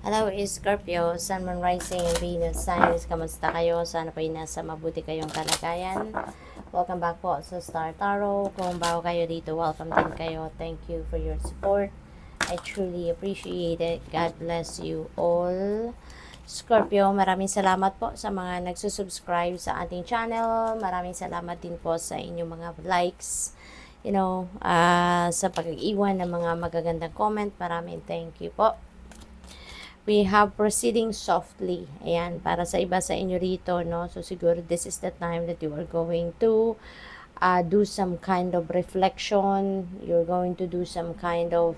Hello, Scorpio, Sun, Moon, Rising, and Venus signs. Kamusta kayo? Sana po ay nasa mabuti kayong kalagayan. Welcome back po sa Star Tarot. Kung bago kayo dito, welcome din kayo. Thank you for your support. I truly appreciate it. God bless you all. Scorpio, maraming salamat po sa mga nagsusubscribe sa ating channel. Maraming salamat din po sa inyong mga likes. Sa pag-iwan ng mga magagandang comment. Maraming thank you po. We have proceeding softly. Ayan, para sa iba sa inyo rito, no? So, siguro this is the time that you are going to do some kind of reflection. You're going to do some kind of,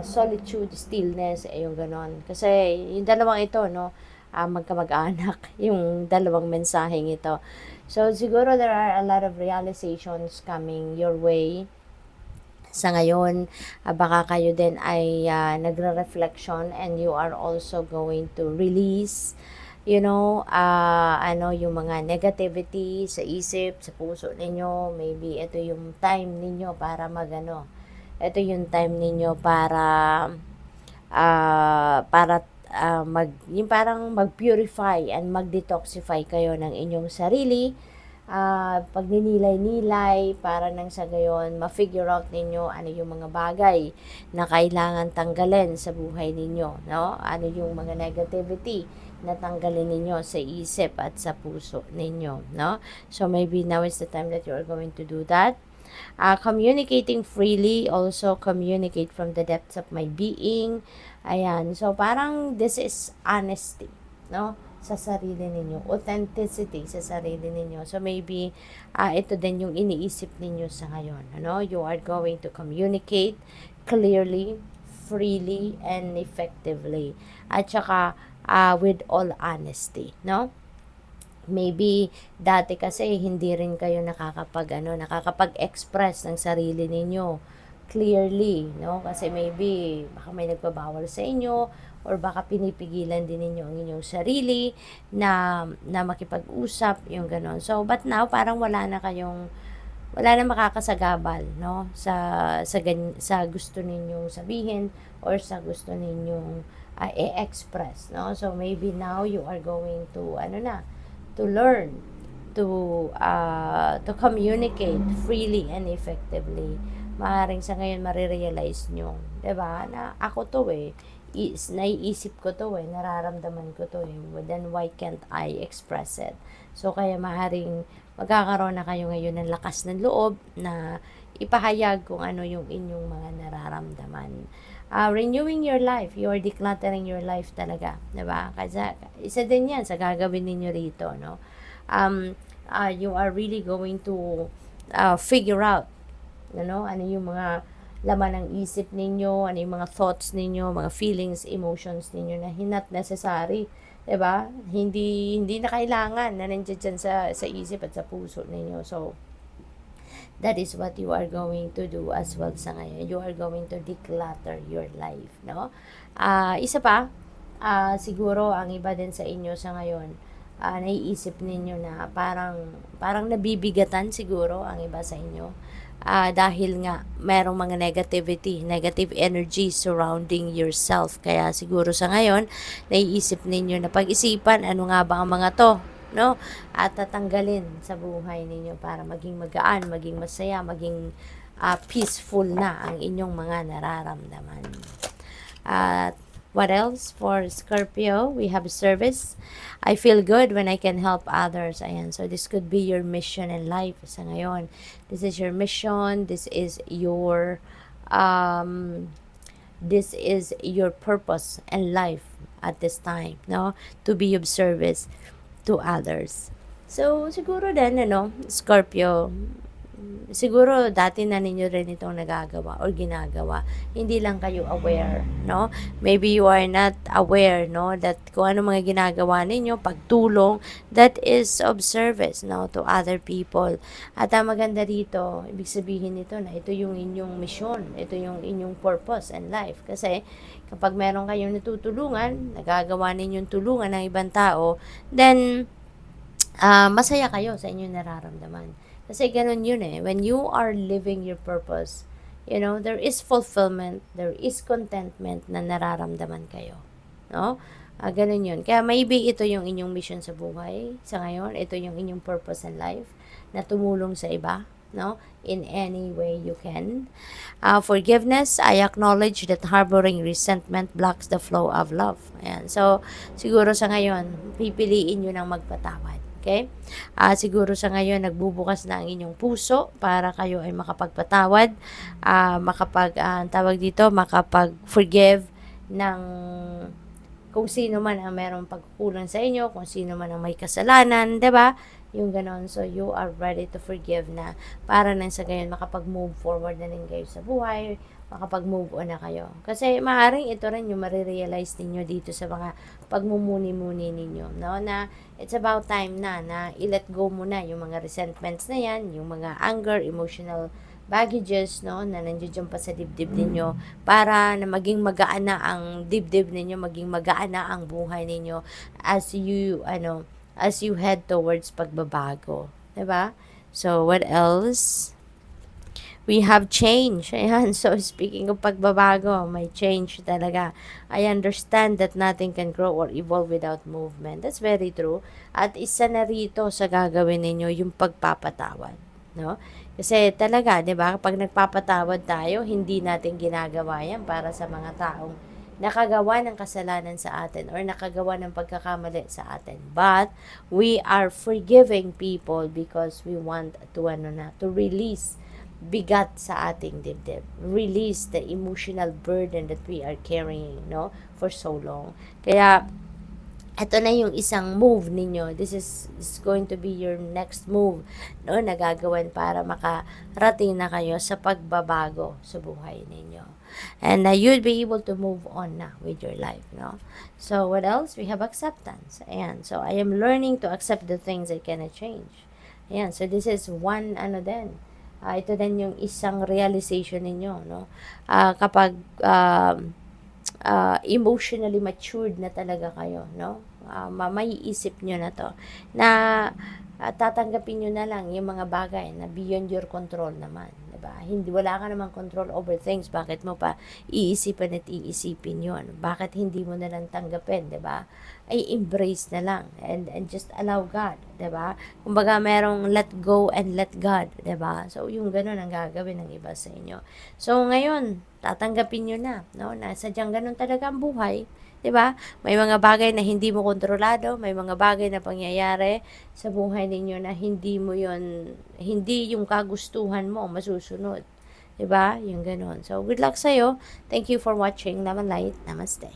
solitude, stillness, yung ganon. Kasi, yung dalawang ito, no? Magkamag-anak, yung dalawang mensaheng ito. So, siguro there are a lot of realizations coming your way sa ngayon. Baka kayo din ay nagre-reflection and you are also going to release yung mga negativity sa isip, sa puso ninyo. Maybe ito yung time ninyo para ito yung time ninyo yung parang mag-purify and mag-detoxify kayo ng inyong sarili. Pagninilay-nilay para nang sa gayon ma-figure out ninyo ano yung mga bagay na kailangan tanggalin sa buhay ninyo, no? Ano yung mga negativity na tanggalin ninyo sa isip at sa puso ninyo, no? So maybe now is the time that you are going to do that. Communicating freely, also communicate from the depths of my being. Ayan, so parang this is honesty, no? Sa sarili ninyo, authenticity sa sarili ninyo. So maybe ito din yung iniisip ninyo sa ngayon, you are going to communicate clearly, freely, and effectively, at saka with all honesty, no? Maybe dati kasi hindi rin kayo nakakapag-express ng sarili ninyo clearly, no? Kasi maybe baka may nagbabawal sa inyo, or baka pinipigilan din ninyo ang inyong sarili na makipag-usap, yung ganon. So, but now, parang wala na makakasagabal, no? Sa gusto ninyong sabihin or sa gusto ninyong i-express, no? So, maybe now you are going to, to learn to communicate freely and effectively. Maaaring sa ngayon marirealize nyo, 'di ba, na ako to naiisip ko to nararamdaman ko to then why can't I express it? So, kaya maaaring magkakaroon na kayo ngayon ng lakas ng loob na ipahayag kung ano yung inyong mga nararamdaman. Renewing your life, you are decluttering your life talaga, 'di ba? Kasi isa din 'yan sa gagawin ninyo rito, no? You are really going to figure out ano yung mga laman ng isip ninyo, ano yung mga thoughts ninyo, mga feelings, emotions ninyo na not necessary, 'di ba? Hindi na kailangan na nandiyan dyan sa isip at sa puso ninyo. So, that is what you are going to do as well sa ngayon. You are going to declutter your life, no? Isa pa, siguro ang iba din sa inyo sa ngayon, naiisip ninyo na parang nabibigatan siguro ang iba sa inyo. Dahil nga merong mga negative energy surrounding yourself. Kaya siguro sa ngayon, naiisip ninyo na pag-isipan ano nga ba ang mga to, no? At tatanggalin sa buhay ninyo para maging magaan, maging masaya, maging peaceful na ang inyong mga nararamdaman. At what else for Scorpio? We have service. I feel good when I can help others. Ayan. So, this could be your mission in life sa ngayon. This is your mission. This is your purpose in life at this time, no? To be of service to others. So, siguro din, Scorpio, siguro dati na ninyo rin itong nagagawa or ginagawa. Hindi lang kayo aware, no? Maybe you are not aware, no? That kung ano mga ginagawa ninyo, pagtulong, that is of service, no? To other people. At ang maganda dito, ibig sabihin nito na ito yung inyong mission, ito yung inyong purpose in life. Kasi kapag meron kayong natutulungan, nagagawa ninyong tulungan ng ibang tao, then masaya kayo sa inyong nararamdaman. Kasi ganun yun When you are living your purpose, there is fulfillment, there is contentment na nararamdaman kayo, no? Ganun yun. Kaya maybe ito yung inyong mission sa buhay sa ngayon. Ito yung inyong purpose in life na tumulong sa iba, no? In any way you can. Forgiveness, I acknowledge that harboring resentment blocks the flow of love. Ayan. So, siguro sa ngayon, pipiliin nyo ng magpatawad. Okay? Siguro sa ngayon, nagbubukas na ang inyong puso para kayo ay makapagpatawad, makapag-forgive ng kung sino man ang merong pagkukulang sa inyo, kung sino man ang may kasalanan, 'di ba? Yung ganon. So, you are ready to forgive na para nang sa gayon makapag-move forward na rin kayo sa buhay, makapag-move on na kayo. Kasi maaaring ito rin yung marirealize ninyo dito sa mga pagmumuni-muni ninyo, no? Na it's about time na i-let go mo na yung mga resentments na yan, yung mga anger, emotional baggages, no, na nandiyan pa sa dibdib ninyo para na maging magaan na ang dibdib ninyo, maging magaan na ang buhay ninyo as you head towards pagbabago, 'di ba? So what else? We have change. Ayan. So, speaking of pagbabago, may change talaga. I understand that nothing can grow or evolve without movement. That's very true. At isa na rito sa gagawin ninyo yung pagpapatawad. No? Kasi talaga, di ba, kapag nagpapatawad tayo, hindi natin ginagawa yan para sa mga taong nakagawa ng kasalanan sa atin or nakagawa ng pagkakamali sa atin. But, we are forgiving people because we want to release bigat sa ating dibdib. Release the emotional burden that we are carrying, no, for so long. Kaya, ito na yung isang move ninyo. This is going to be your next move, no, na gagawin para makarating na kayo sa pagbabago sa buhay ninyo. And you'll be able to move on na with your life, no? So, what else? We have acceptance. Ayan. So, I am learning to accept the things I cannot change. Ayan. So, this is one, ito din yung isang realization ninyo, no? Kapag emotionally matured na talaga kayo, no? Maiisip nyo na to, na tatanggapin nyo na lang yung mga bagay na beyond your control naman, diba? Wala ka namang control over things, bakit mo pa iisipan at iisipin yun? Bakit hindi mo na lang tanggapin, diba? Ay embrace na lang and just allow God, 'di ba? Kumbaga merong let go and let God, 'di ba? So yung ganoon ang gagawin ng iba sa inyo. So ngayon, tatanggapin niyo na, no? Na sadyang ganoon talaga ang buhay, 'di ba? May mga bagay na hindi mo kontrolado, may mga bagay na pangyayari sa buhay ninyo na hindi yung kagustuhan mo masusunod. 'Di ba? Yung ganoon. So good luck sa iyo. Thank you for watching. Naman light. Namaste.